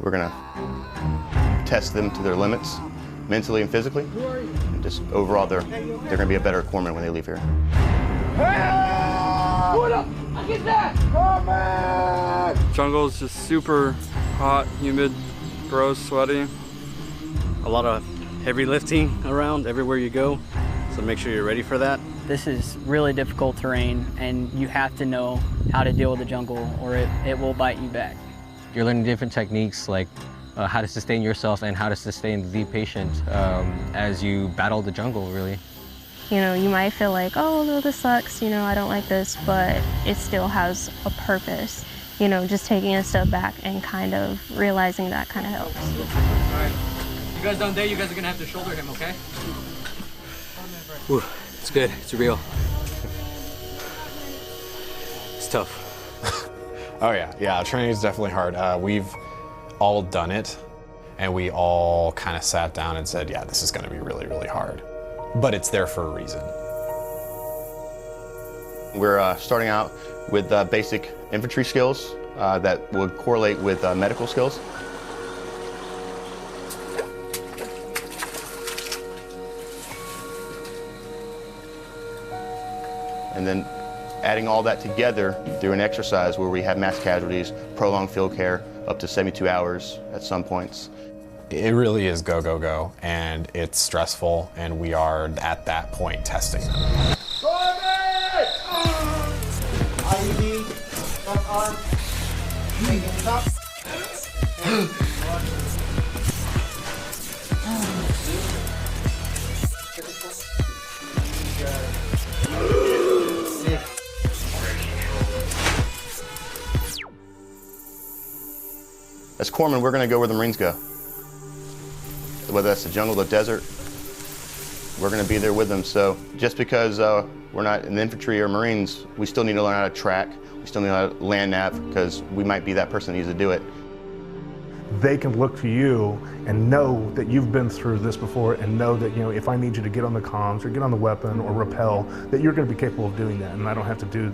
We're going to test them to their limits, mentally and physically. And just overall, they're going to be a better corpsman when they leave here. What up? I get that! Come on! Jungle is just super hot, humid, gross, sweaty. A lot of heavy lifting around everywhere you go, so make sure you're ready for that. This is really difficult terrain, and you have to know how to deal with the jungle or it will bite you back. You're learning different techniques like how to sustain yourself and how to sustain the patient as you battle the jungle, really. You know, you might feel like, oh, no, this sucks, you know, I don't like this, but it still has a purpose. You know, just taking a step back and kind of realizing that kind of helps. All right. You guys done there, you guys are gonna have to shoulder him, okay? Ooh, it's good, it's real. It's tough. Oh yeah, training is definitely hard. We've all done it, and we all kind of sat down and said, yeah, this is gonna be really, really hard. But it's there for a reason. We're starting out with basic infantry skills that would correlate with medical skills. And then adding all that together through an exercise where we have mass casualties, prolonged field care, up to 72 hours at some points. It really is go, go, go, and it's stressful, and we are at that point testing them. As corpsmen, we're going to go where the Marines go. Whether that's the jungle, the desert, we're going to be there with them. So just because we're not in the infantry or Marines, we still need to learn how to track. We still need to land nav because we might be that person that needs to do it. They can look to you and know that you've been through this before and know that, you know, if I need you to get on the comms or get on the weapon or rappel, that you're going to be capable of doing that. And I don't have to do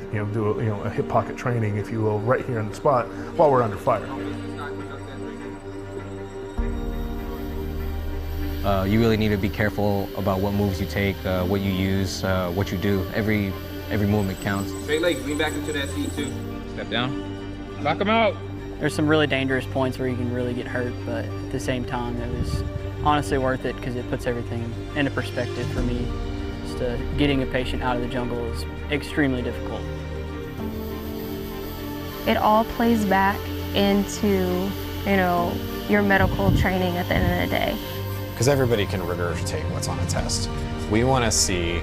a hip pocket training, if you will, right here on the spot while we're under fire. You really need to be careful about what moves you take, what you use, what you do. Every movement counts. Straight leg, lean back into that seat too. Step down. Knock him out. There's some really dangerous points where you can really get hurt, but at the same time, it was honestly worth it because it puts everything into perspective for me. Just getting a patient out of the jungle is extremely difficult. It all plays back into, you know, your medical training at the end of the day. Because everybody can regurgitate what's on a test. We want to see,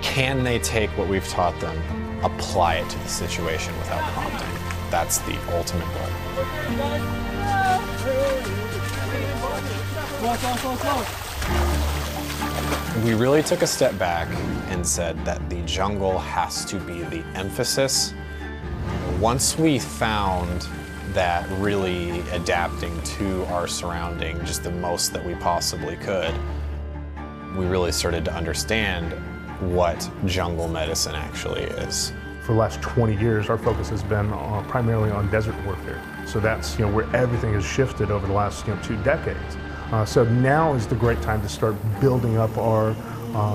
can they take what we've taught them, apply it to the situation without prompting? That's the ultimate goal. We really took a step back and said that the jungle has to be the emphasis. Once we found that really adapting to our surrounding just the most that we possibly could, we really started to understand what jungle medicine actually is. For the last 20 years, our focus has been primarily on desert warfare. So that's, you know, where everything has shifted over the last, 2 decades. So now is the great time to start building up our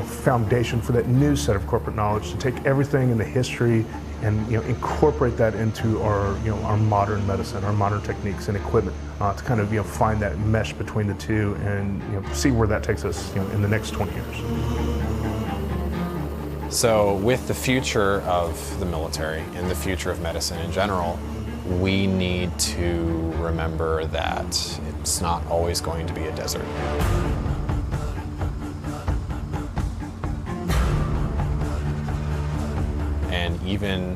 foundation for that new set of corporate knowledge, to take everything in the history and incorporate that into our our modern medicine, our modern techniques and equipment, to kind of find that mesh between the two and see where that takes us in the next 20 years. So with the future of the military and the future of medicine in general, we need to remember that it's not always going to be a desert. And even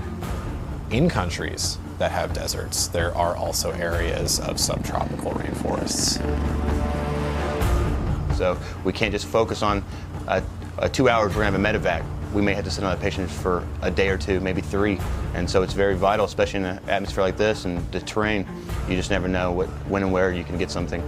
in countries that have deserts, there are also areas of subtropical rainforests. So we can't just focus on 2 hours we're gonna have a medevac. We may have to sit on a patient for a day or two, maybe 3. And so it's very vital, especially in an atmosphere like this and the terrain. You just never know when and where you can get something.